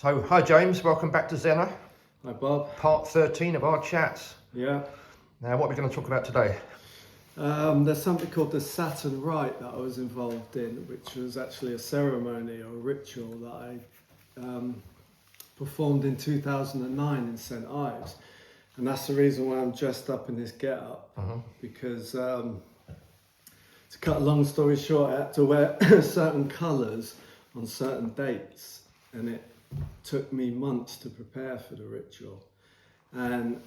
So, hi James, welcome back to Zena. Hi Bob. Part 13 of our chats. Yeah. Now, what are we going to talk about today? There's something called the Saturn Right that I was involved in, which was actually a ceremony or a ritual that I performed in 2009 in St. Ives. And that's the reason why I'm dressed up in this get-up, because to cut a long story short, I had to wear certain colours on certain dates, and it took me months to prepare for the ritual. And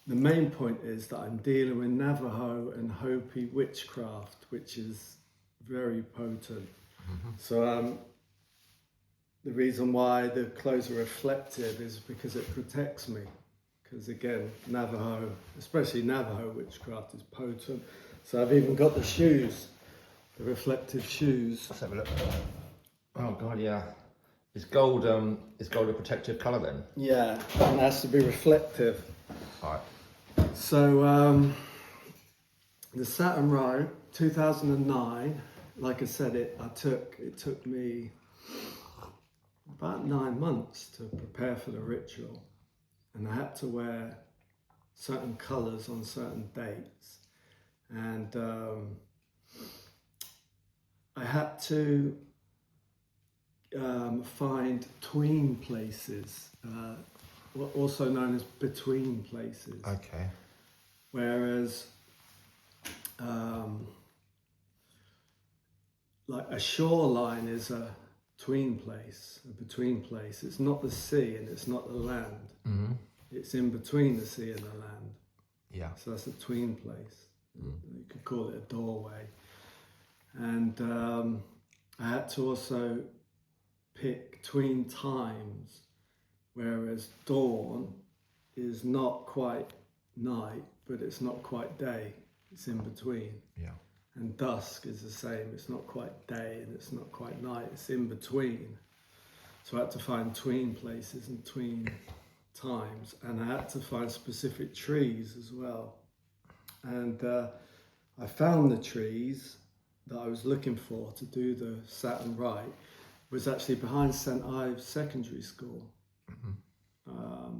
the main point is that I'm dealing with Navajo and Hopi witchcraft, which is very potent. So the reason why the clothes are reflective is because it protects me. Because again, Navajo, especially Navajo witchcraft, is potent. So I've even got the shoes, the reflective shoes. Let's have a look. Oh God, yeah. Is gold a protective colour then? Yeah, and it has to be reflective. All right. So the Saturn Right, 2009, like I said, it took me about 9 months to prepare for the ritual, and I had to wear certain colours on certain dates, and I had to find tween places, also known as between places. Okay. Whereas, like a shoreline is a tween place, a between place. It's not the sea and it's not the land. Mm-hmm. It's in between the sea and the land. Yeah. So that's a tween place. You could call it a doorway. And I had to also pick tween times, whereas dawn is not quite night, but it's not quite day. It's in between. Yeah. And dusk is the same. It's not quite day and it's not quite night. It's in between. So I had to find tween places and tween times, and I had to find specific trees as well. And I found the trees that I was looking for to do the Saturn Right was actually behind St. Ives Secondary School.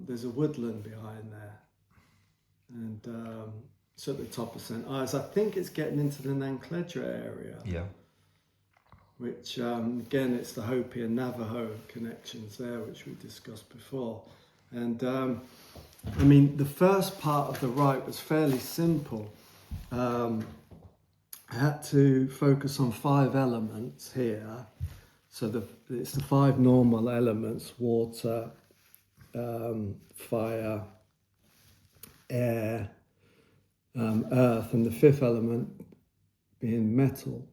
There's a woodland behind there, and it's at the top of St. Ives. I think it's getting into the Nancledra area. Yeah. Which again, it's the Hopi and Navajo connections there, which we discussed before. And I mean, the first part of the rite was fairly simple. I had to focus on 5 elements here. So it's the 5 normal elements: water, fire, air, earth, and the 5th element being metal.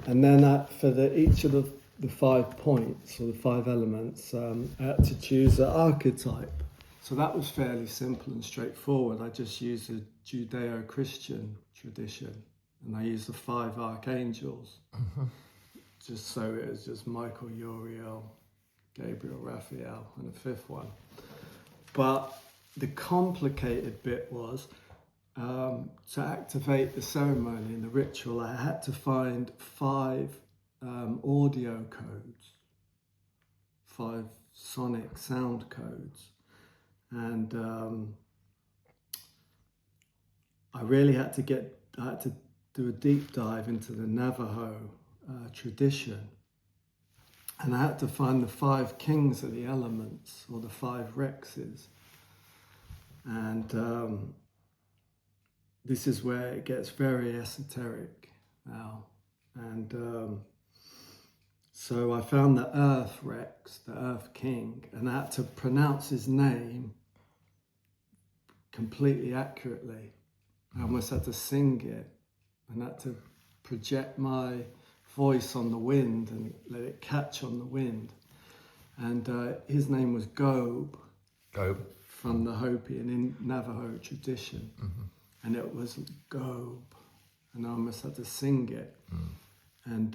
And then for each of the 5 points, or the 5 elements, I had to choose an archetype. So that was fairly simple and straightforward. I just used a Judeo-Christian tradition, and I used the 5 archangels. Just so it was just Michael, Uriel, Gabriel, Raphael, and a 5th one. But the complicated bit was, to activate the ceremony and the ritual, I had to find 5 audio codes, 5 sonic sound codes. And I really had to do a deep dive into the Navajo tradition. And I had to find the 5 kings of the elements, or the 5 rexes. And this is where it gets very esoteric now. And so I found the Earth Rex, the Earth King, and I had to pronounce his name completely accurately. I almost had to sing it, and had to project my voice on the wind and let it catch on the wind. And his name was Gobe. Gobe. From the Hopi and in Navajo tradition. And it was Gobe, and I almost had to sing it. And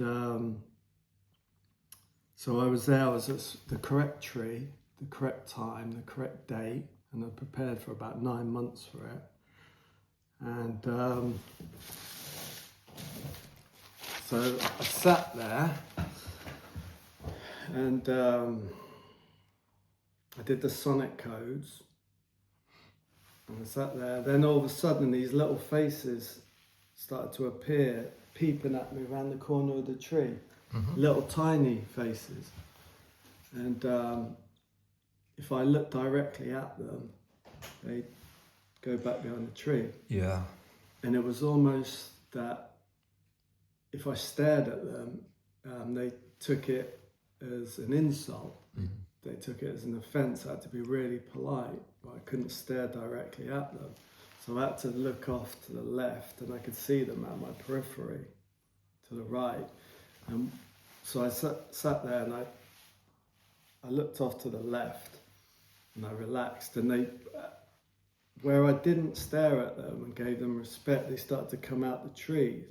so I was there. I was at the correct tree, the correct time, the correct date, and I prepared for about 9 months for it. And so I sat there, And I did the sonic codes. And I sat there. Then all of a sudden, these little faces started to appear, peeping at me around the corner of the tree. Little tiny faces. And if I looked directly at them, they'd go back behind the tree. Yeah. And it was almost that if I stared at them, they took it as an insult. They took it as an offence. I had to be really polite, but I couldn't stare directly at them. So I had to look off to the left, and I could see them at my periphery, to the right. And so I sat there, and I looked off to the left, and I relaxed. And they, where I didn't stare at them and gave them respect, they started to come out the tree.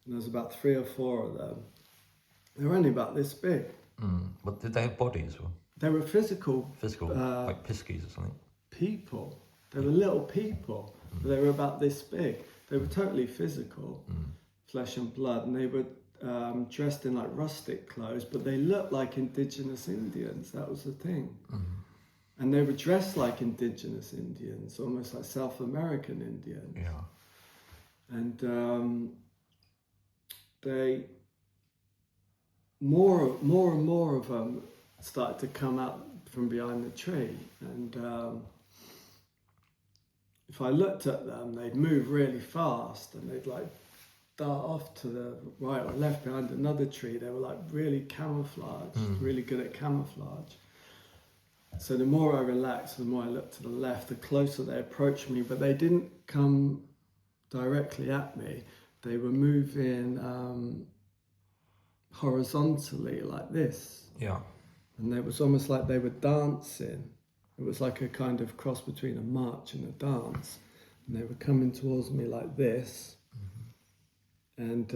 And there was about 3 or 4 of them. They were only about this big. But did they have bodies? Or? They were physical, like piskies or something? people. They were little people, but they were about this big. They were totally physical, flesh and blood, and they were dressed in like rustic clothes, but they looked like indigenous Indians. That was the thing. And they were dressed like indigenous Indians, almost like South American Indians. Yeah. And they, more and more of them started to come out from behind the tree. And if I looked at them, they'd move really fast, and they'd like dart off to the right or left behind another tree. They were like really camouflaged, really good at camouflage. So the more I relaxed, the more I looked to the left, the closer they approached me, but they didn't come directly at me. They were moving horizontally like this. Yeah. And it was almost like they were dancing. It was like a kind of cross between a march and a dance. And they were coming towards me like this. And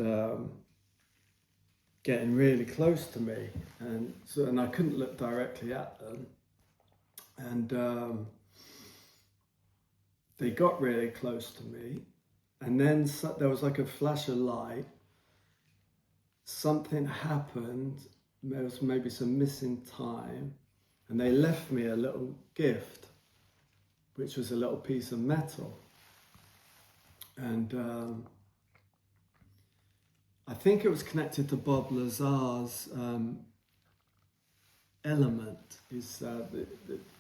getting really close to me. And I couldn't look directly at them. And they got really close to me. And then there was like a flash of light. Something happened. There was maybe some missing time. And they left me a little gift, which was a little piece of metal. And I think it was connected to Bob Lazar's element, is the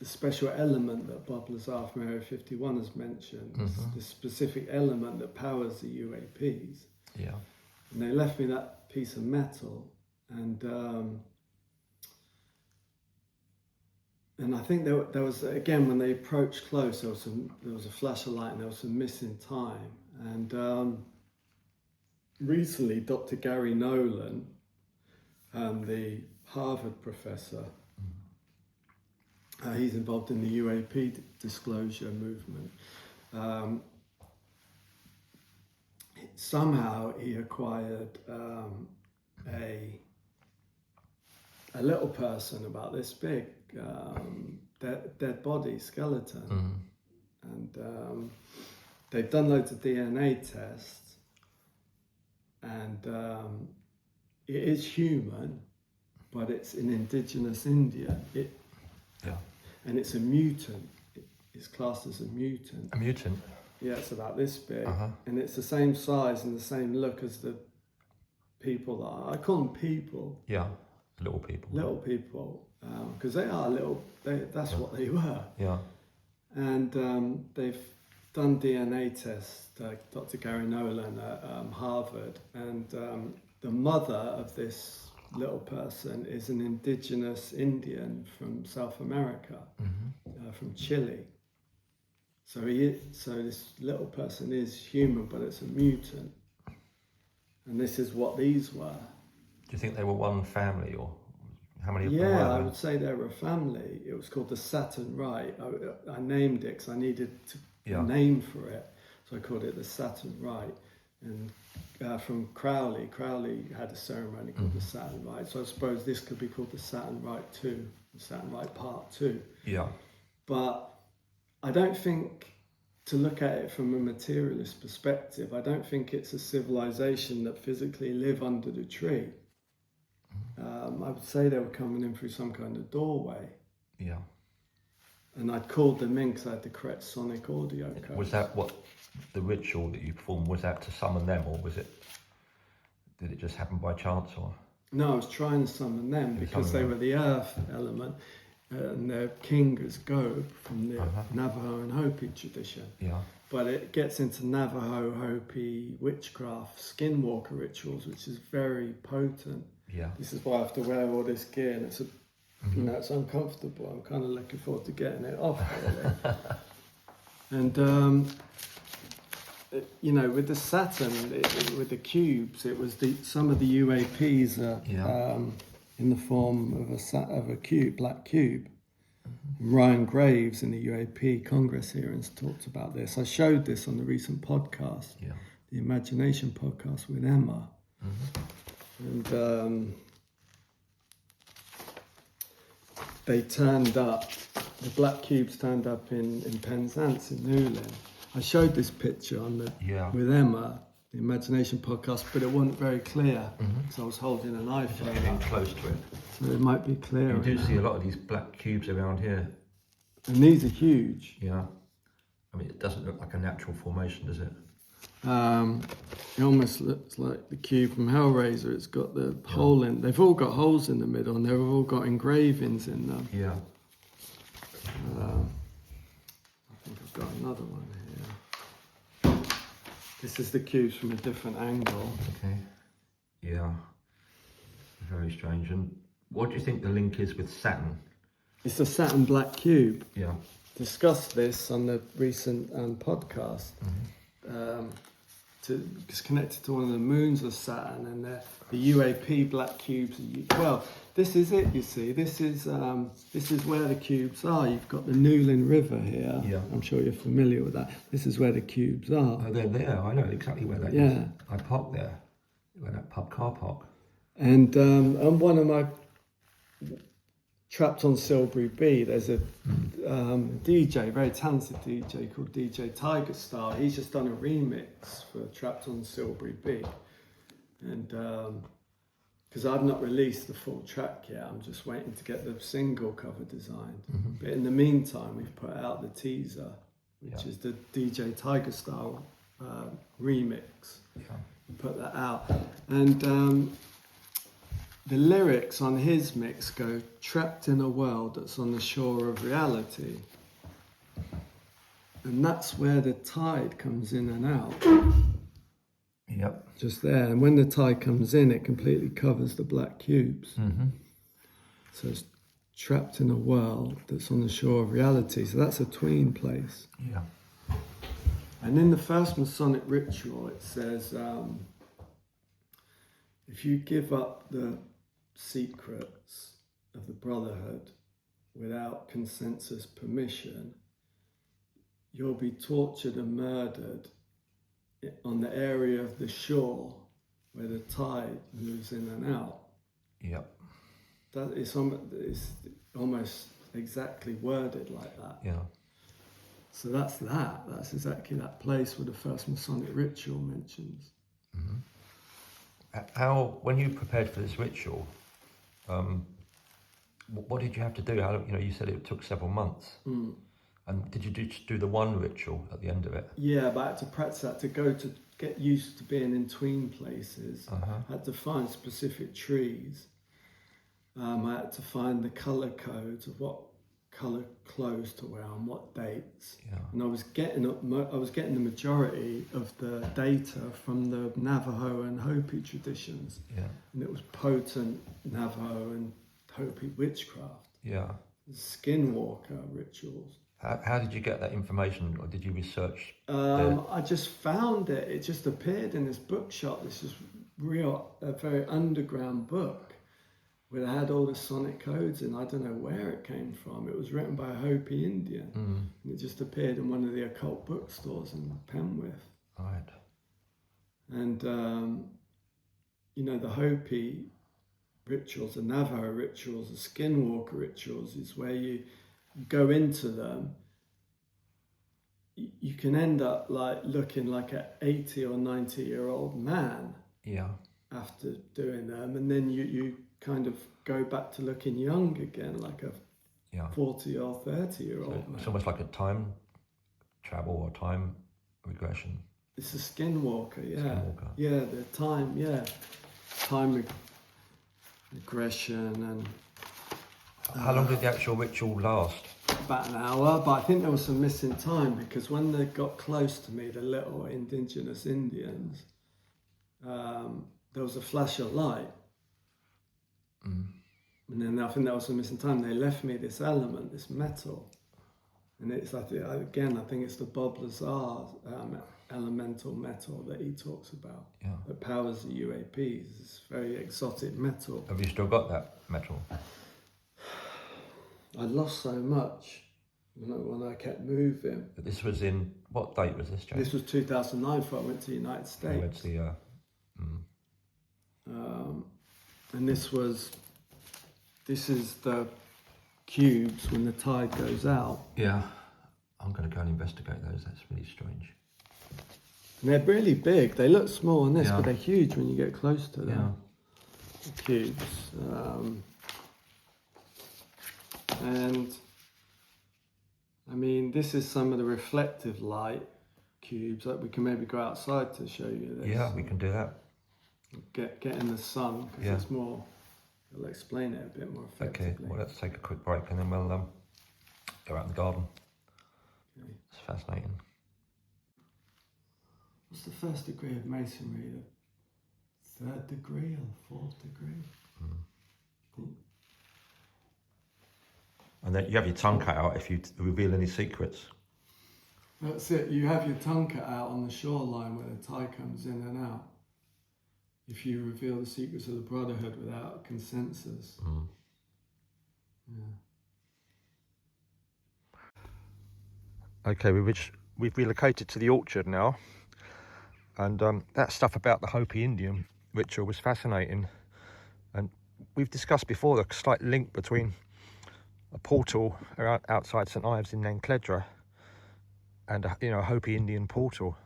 special element that Bob Lazar from Area 51 has mentioned, the specific element that powers the UAPs. Yeah. And they left me that piece of metal, and I think there was, again, when they approached close, there was a flash of light, and there was some missing time. And recently, Dr. Gary Nolan, the Harvard professor, he's involved in the UAP disclosure movement. Somehow he acquired a little person about this big, dead body skeleton, and they've done loads of DNA tests, and it is human, but it's an indigenous Indian. And it's a mutant. It's classed as a mutant. A mutant? Yeah, it's about this big. And it's the same size and the same look as the people that I call them people. Yeah, little people. Little people, because they are little, that's what they were. Yeah. And they've done DNA tests, Dr. Gary Nolan at Harvard, and the mother of this little person is an indigenous Indian from South America, from Chile. So this little person is human, but it's a mutant. And this is what these were. Do you think they were one family, or how many of them were Yeah, there? I would say they were a family. It was called the Saturn Right. I named it because I needed a name for it. So I called it the Saturn Right. And from Crowley had a ceremony called the Saturn Right. So I suppose this could be called the Saturn Right 2, the Saturn Right Part 2. Yeah. But I don't think, to look at it from a materialist perspective, I don't think it's a civilization that physically live under the tree. I would say they were coming in through some kind of doorway. Yeah. And I'd called them in because I had the correct sonic audio code. Was that what the ritual that you performed, was that to summon them, or did it just happen by chance, or? No, I was trying to summon them because they were the earth element, and their king is Gob from the Navajo and Hopi tradition. Yeah. But it gets into Navajo, Hopi, witchcraft, skinwalker rituals, which is very potent. Yeah. This is why I have to wear all this gear, and it's it's uncomfortable. I'm kind of looking forward to getting it off, really. And with the Saturn, with the cubes, it was some of the UAPs in the form of a cube, black cube. Ryan Graves in the UAP Congress hearings talked about this. I showed this on the recent podcast, the Imagination podcast with Emma. And they turned up, the black cubes turned up in Penzance in Newlyn. I showed this picture with Emma, the Imagination podcast, but it wasn't very clear because I was holding an iPhone Getting close to it. So it might be clearer. You do see a lot of these black cubes around here. And these are huge. Yeah. I mean, it doesn't look like a natural formation, does it? It almost looks like the cube from Hellraiser. It's got the hole in. They've all got holes in the middle, and they've all got engravings in them. Yeah. I think I've got another one here. This is the cubes from a different angle. Okay. Yeah. Very strange. And what do you think the link is with Saturn? It's a Saturn black cube. Yeah. Discussed this on the recent podcast. It's connected to one of the moons of Saturn, and the UAP black cubes. This is it. You see, this is where the cubes are. You've got the Newlyn River here. Yeah. I'm sure you're familiar with that. This is where the cubes are. Oh, they're there. I know exactly where that is. Yeah. I parked there. Where that pub car park. And one of my trapped on Silbury B, there's a DJ, very talented DJ called DJ Tiger Star. He's just done a remix for Trapped on Silbury B. And because I've not released the full track yet, I'm just waiting to get the single cover designed. But in the meantime, we've put out the teaser, which is the DJ Tiger Star remix. Yeah. Put that out. And the lyrics on his mix go, trapped in a world that's on the shore of reality. And that's where the tide comes in and out. Yep. Just there. And when the tide comes in, it completely covers the black cubes. So it's trapped in a world that's on the shore of reality. So that's a tween place. Yeah. And in the first Masonic ritual, it says, if you give up the secrets of the Brotherhood without consensus permission, you'll be tortured and murdered on the area of the shore where the tide moves in and out. Yep. That is almost exactly worded like that. Yeah. So that's that. That's exactly that place where the first Masonic ritual mentions. How, when you prepared for this ritual, what did you have to do? You said it took several months. And did you do the one ritual at the end of it? Yeah, but I had to practice that to get used to being in tween places. I had to find specific trees. I had to find the colour codes of what colour clothes to wear on what dates. Yeah. And I was getting the majority of the data from the Navajo and Hopi traditions. Yeah. And it was potent Navajo and Hopi witchcraft. Yeah. Skinwalker rituals. How did you get that information, or did you research? I just found it. It just appeared in this bookshop. This is a very underground book where it had all the sonic codes, and I don't know where it came from. It was written by a Hopi Indian, and it just appeared in one of the occult bookstores in Penwith. Right. And the Hopi rituals, the Navajo rituals, the Skinwalker rituals is where you go into them. You can end up like looking like an 80 or 90-year-old man. Yeah. After doing them, and then you kind of go back to looking young again, like a Yeah. 40 or 30-year-old It's man. almost like a time travel or time regression. It's a skinwalker, yeah. Skinwalker. Yeah, the time, yeah. Time regression and... How long did the actual ritual last? About an hour, but I think there was some missing time because when they got close to me, the little indigenous Indians, there was a flash of light. Mm. And then I think there was some missing time. They left me this element, this metal. And it's like, again, I think it's the Bob Lazar elemental metal that he talks about. Yeah. That powers the UAPs. It's very exotic metal. Have you still got that metal? I lost so much when I kept moving. But this was in, what date was this, Jack? This was 2009 before I went to the United States. I went to the, And this is the cubes when the tide goes out. Yeah. I'm going to go and investigate those. That's really strange. And they're really big. They look small in this, Yeah. but they're huge when you get close to them. Yeah. The cubes. And I mean, this is some of the reflective light cubes. Like we can maybe go outside to show you this. Yeah, we can do that. Get in the sun because Yeah. it's more. It'll explain it a bit more effectively. Okay, well, let's take a quick break and then we'll go out in the garden. Okay. It's fascinating. What's the first degree of masonry? The third degree or the fourth degree? And then you have your tongue cut out if you reveal any secrets. That's it. You have your tongue cut out on the shoreline where the tide comes in and out. If you reveal the secrets of the Brotherhood without a consensus. Mm. Yeah. Okay, we've relocated to the orchard now, and that stuff about the Hopi Indian ritual was fascinating. And we've discussed before the slight link between a portal outside St Ives in Nancledra and a Hopi Indian portal.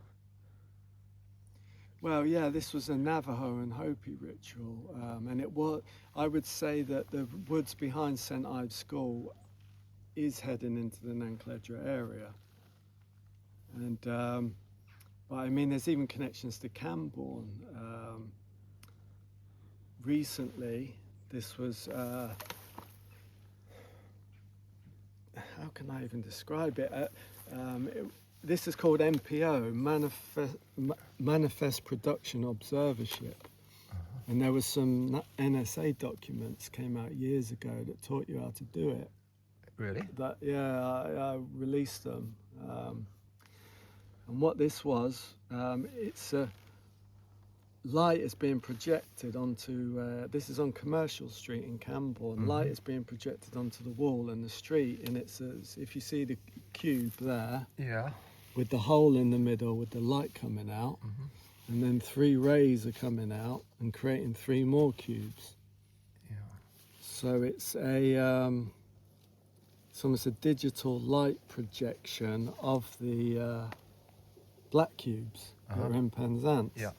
Well, yeah, this was a Navajo and Hopi ritual, and it was. I would say that the woods behind St Ives School is heading into the Nancledra area, and but I mean, there's even connections to Camborne. Recently, this was. How can I even describe it? This is called MPO, Manifest Production Observership. And there was some NSA documents came out years ago that taught you how to do it. Really? I released them. And what this was, it's a light is being projected onto, this is on Commercial Street in Camborne. Mm-hmm. Light is being projected onto the wall in the street, and it's if you see the cube there, Yeah. with the hole in the middle with the light coming out, and then 3 rays are coming out and creating 3 more cubes. Yeah. So it's almost a digital light projection of the black cubes that are in Penzance. Yeah.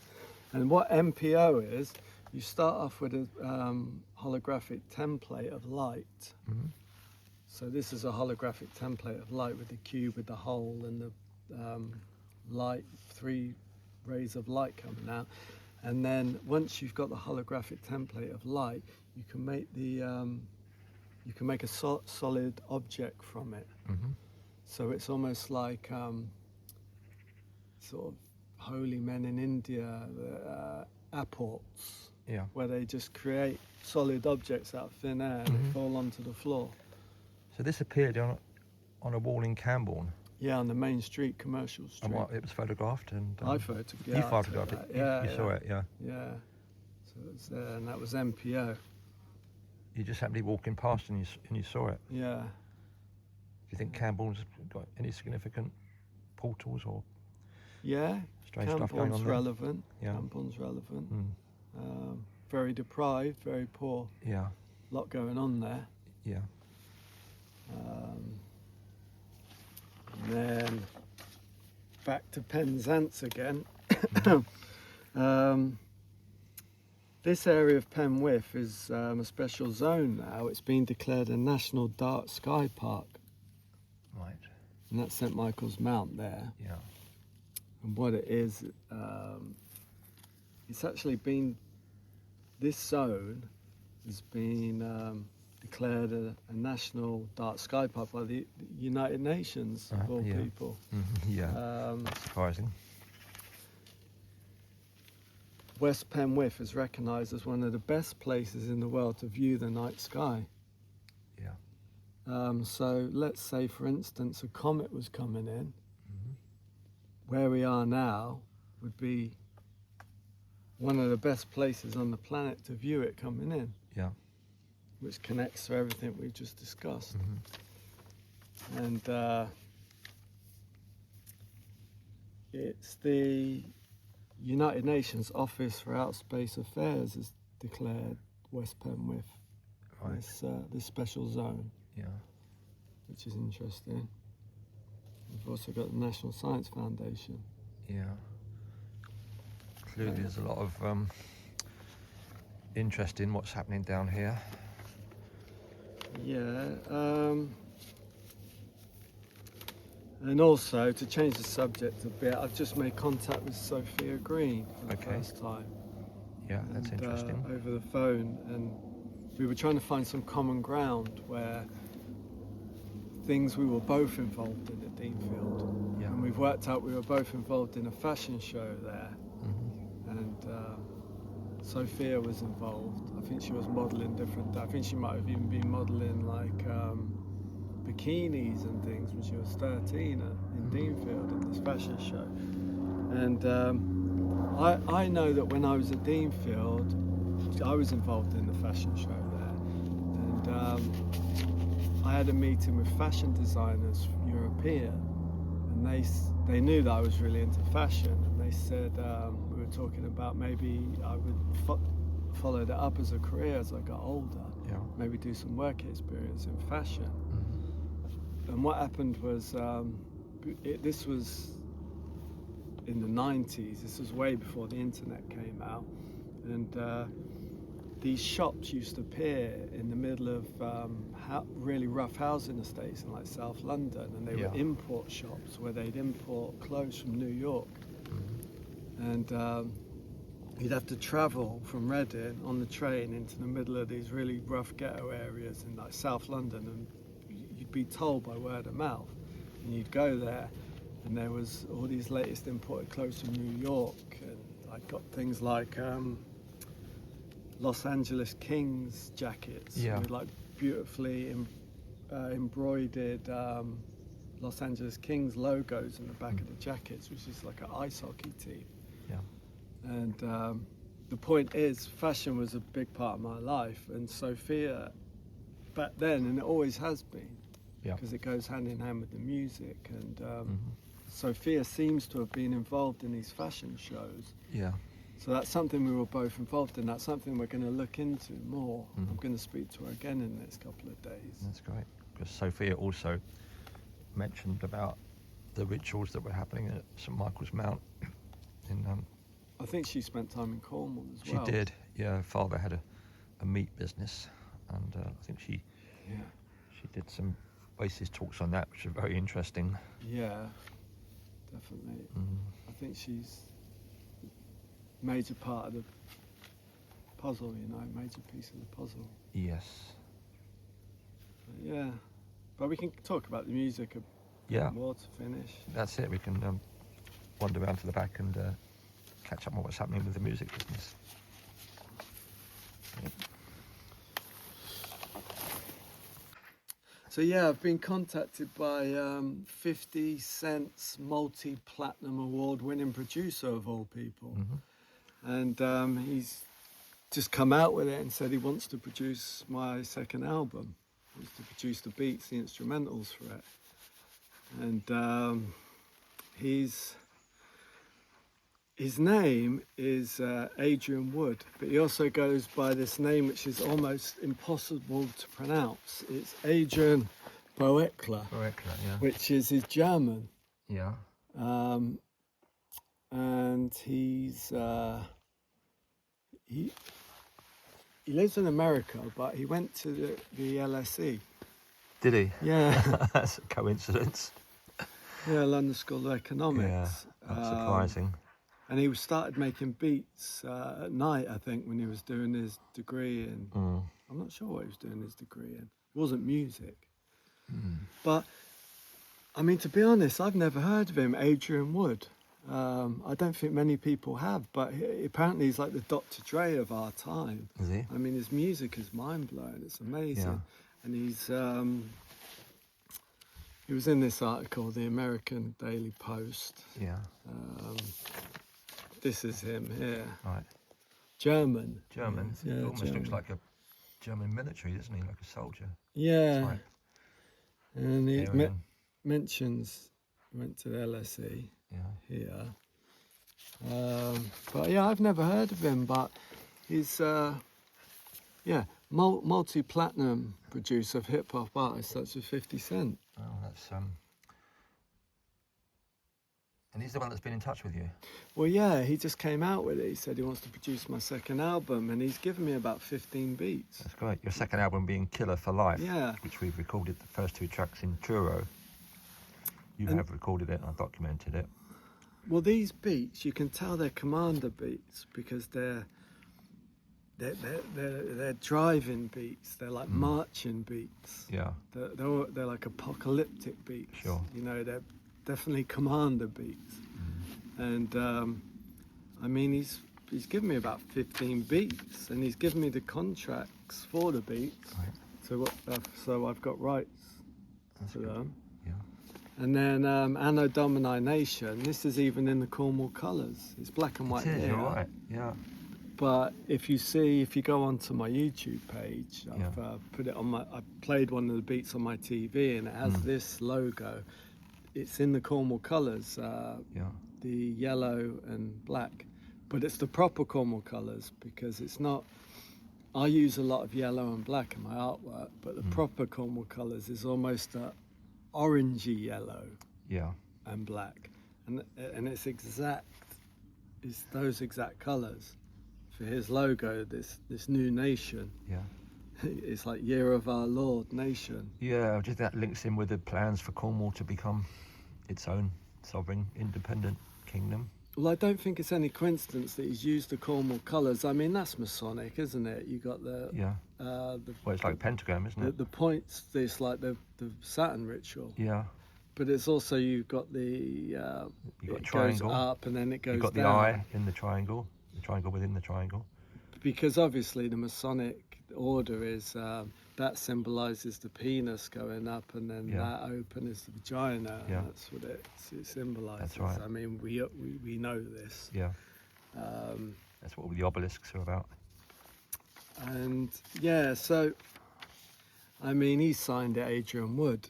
And what MPO is, you start off with a holographic template of light. So this is a holographic template of light with the cube with the hole and the light, 3 rays of light coming out. And then once you've got the holographic template of light, you can make the a solid object from it. So it's almost like sort of holy men in India, the apports, where they just create solid objects out of thin air and they fall onto the floor. So this appeared on a wall in Camborne. Yeah, on the main street, Commercial Street. And it was photographed, and I photographed it. you photographed it. Yeah, you saw it. Yeah. Yeah. So it's there, and that was MPO. You just happened to be walking past and you saw it. Yeah. Do you think Camborne's got any significant portals or Yeah. strange stuff going on there? Relevant. Yeah. Camborne's relevant. Mm. Very deprived, very poor. Yeah. Lot going on there. Yeah. And then back to Penzance again. This area of Penwith is a special zone now. It's been declared a National Dark Sky Park, Right. and that's St Michael's Mount there. Yeah. And what it is, it's actually been, this zone has been declared a National Dark Sky Park by the United Nations, of all Yeah. people. Yeah. Um, That's surprising. West Penwith is recognised as one of the best places in the world to view the night sky. Yeah. So let's say, for instance, a comet was coming in. Mhm. Where we are now would be one of the best places on the planet to view it coming in, Yeah. which connects to everything we just discussed. Mhm. And it's the United Nations Office for Outspace Affairs has declared West Penwith Right. this special zone, Yeah. which is interesting. We've also got the National Science Foundation. Yeah. Clearly, there's a lot of interest in what's happening down here. Yeah. And also, to change the subject a bit, I've just made contact with Sophia Green for the Okay. first time. Yeah, that's And, interesting. over the phone, and we were trying to find some common ground where things we were both involved in at Deanfield. Yeah. And we've worked out we were both involved in a fashion show there. Mhm. And Sophia was involved. I think she was modelling different. I think she might have even been modelling like bikinis and things when she was 13 in Deanfield at this fashion show. And I know that when I was at Deanfield, I was involved in the fashion show there. And I had a meeting with fashion designers, European, and they knew that I was really into fashion, and they said we were talking about maybe I would follow that up as a career as I got older. Yeah. Maybe do some work experience in fashion. Mhm. And what happened was, this was in the 90s, this was way before the internet came out, and these shops used to appear in the middle of really rough housing estates in like South London, and they were import shops where they'd import clothes from New York. Mhm. And you'd have to travel from Reading on the train into the middle of these really rough ghetto areas in like South London, and you'd be told by word of mouth, and you'd go there, and there was all these latest imported clothes from New York, and I got things like Los Angeles Kings jackets with like beautifully embroidered Los Angeles Kings logos in the back of the jackets, which is like an ice hockey team. Yeah. And the point is, fashion was a big part of my life, and Sophia back then, and it always has been, because it goes hand in hand with the music. And Sophia seems to have been involved in these fashion shows. Yeah. So that's something we were both involved in. That's something we're going to look into more. I'm going to speak to her again in the next couple of days. That's great. Because Sophia also mentioned about the rituals that were happening at St Michael's Mount. I think she spent time in Cornwall as well. She did. Yeah, her father had a meat business, and I think she did some basis talks on that, which are very interesting. Yeah, definitely. I think she's a major part of the puzzle, major piece of the puzzle. Yes. But yeah, but we can talk about the music a bit more to finish. That's it. We can wander around to the back and catch up on what's happening with the music business. So yeah, I've been contacted by 50 Cent's multi-platinum award-winning producer of all people. And he's just come out with it and said he wants to produce my second album. He wants to produce the beats, the instrumentals for it. And his name is Adrian Wood, but he also goes by this name which is almost impossible to pronounce. It's Adrian Boekler, which is his German. Yeah. And he's he lives in America, but he went to the LSE. Did he? Yeah, That's a coincidence. yeah, London School of Economics. Yeah, that's surprising. And he started making beats at night, I think, when he was doing his degree in. I'm not sure what he was doing his degree in. It wasn't music. But, I mean, to be honest, I've never heard of him, Adrian Wood. I don't think many people have, but apparently he's like the Dr. Dre of our time. Is he? I mean, his music is mind-blowing. It's amazing. Yeah. And he was in this article, the American Daily Post. Yeah. This is him here. Right. German. German. Yeah, He almost German. looks like a German military, doesn't he? Like a soldier. Yeah. Right. And he Aryan. mentions went to the LSE Yeah. here. But yeah, I've never heard of him, but he's multi-platinum producer of hip-hop artists such as 50 Cent. Oh, that's and he's the one that's been in touch with you. Well, yeah, he just came out with it. He said he wants to produce my second album, and he's given me about 15 beats. That's great. Your second album being Killer for Life, Yeah. which we've recorded the first 2 tracks in Truro. You And- have recorded it, I documented it. Well, these beats, you can tell they're commander beats because they're driving beats. They're like marching beats. Yeah. They're like apocalyptic beats. Sure. You know, they're definitely commander beats. And I mean, he's given me about 15 beats, and he's given me the contracts for the beats. Right. So I've got rights That's to good. them. Yeah. And then Anno Domini Nation. This is even in the Cornwall colours. It's black and white It is, here. you're right. Yeah. But if you go onto my YouTube page, I've put it on I played one of the beats on my TV, and it has this logo. It's in the Cornwall colours, Yeah. the yellow and black, but it's the proper Cornwall colours because it's not. I use a lot of yellow and black in my artwork, but the proper Cornwall colours is almost a orangey yellow Yeah. and black, and it's those exact colours. For his logo, this new nation, Yeah. it's like Year of Our Lord nation. Yeah, just that links in with the plans for Cornwall to become its own sovereign, independent kingdom. Well, I don't think it's any coincidence that he's used the Cornwall colours. I mean, that's Masonic, isn't it? You got the Yeah. Well, it's like a pentagram, isn't it? the points. It's like the Saturn ritual, Yeah. but it's also you've got the You've got a it triangle. goes up and then it goes You've got the down. eye in the triangle within the triangle. Because obviously the Masonic order is that symbolises the penis going up, and then that open is the vagina. Yeah. And that's what it symbolises. That's right. I mean, we know this. Yeah. That's what all the obelisks are about. And yeah, so I mean, he signed it, Adrian Wood,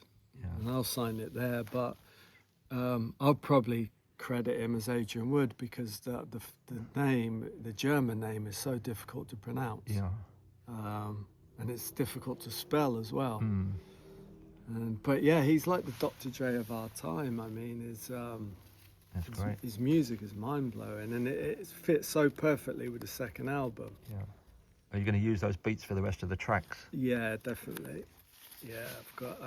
and I'll sign it there. But I'll probably credit him as Adrian Wood because the name, the German name, is so difficult to pronounce. Yeah. And it's difficult to spell as well. But yeah, he's like the Dr. Dre of our time. I mean, That's great. his music is mind-blowing, and it fits so perfectly with the second album. Yeah. Are you going to use those beats for the rest of the tracks? Yeah, definitely. Yeah, I've got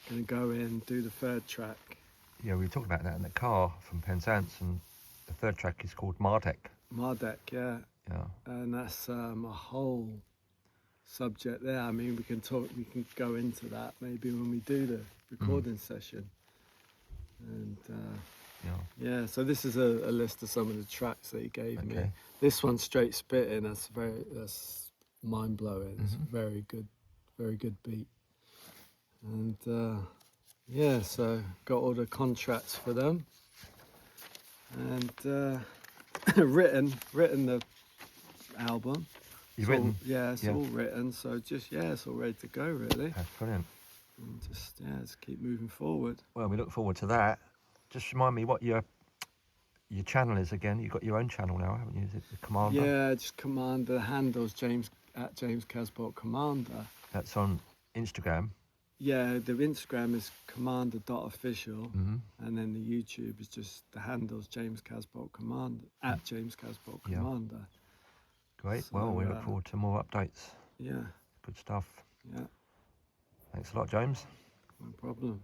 gonna go in, do the third track. Yeah, we were talking about that in the car from Penzance, and the third track is called Mardek. Mardek, yeah. Yeah. And that's a whole subject there. I mean, we can go into that maybe when we do the recording session. And yeah, so this is a list of some of the tracks that he gave me. Okay. This one's Straight Spitting. That's mind blowing. It's a very good beat. And yeah, so got all the contracts for them, and written the album. You've It's all- written? Yeah, it's Yeah. all written. So it's all ready to go really. That's brilliant. And just keep moving forward. Well, we look forward to that. Just remind me what your channel is again. You've got your own channel now, haven't you? Is it the Commander? Yeah, just Commander handles James Casbolt Commander. That's on Instagram. Yeah, the Instagram is commander.official, Mm-hmm. and then the YouTube is just the handles James Casbolt Commander, at James Casbolt Yeah. Commander. Great. So, Well, we look forward to more updates. Yeah, Good stuff. yeah, Thanks a lot, James. no problem.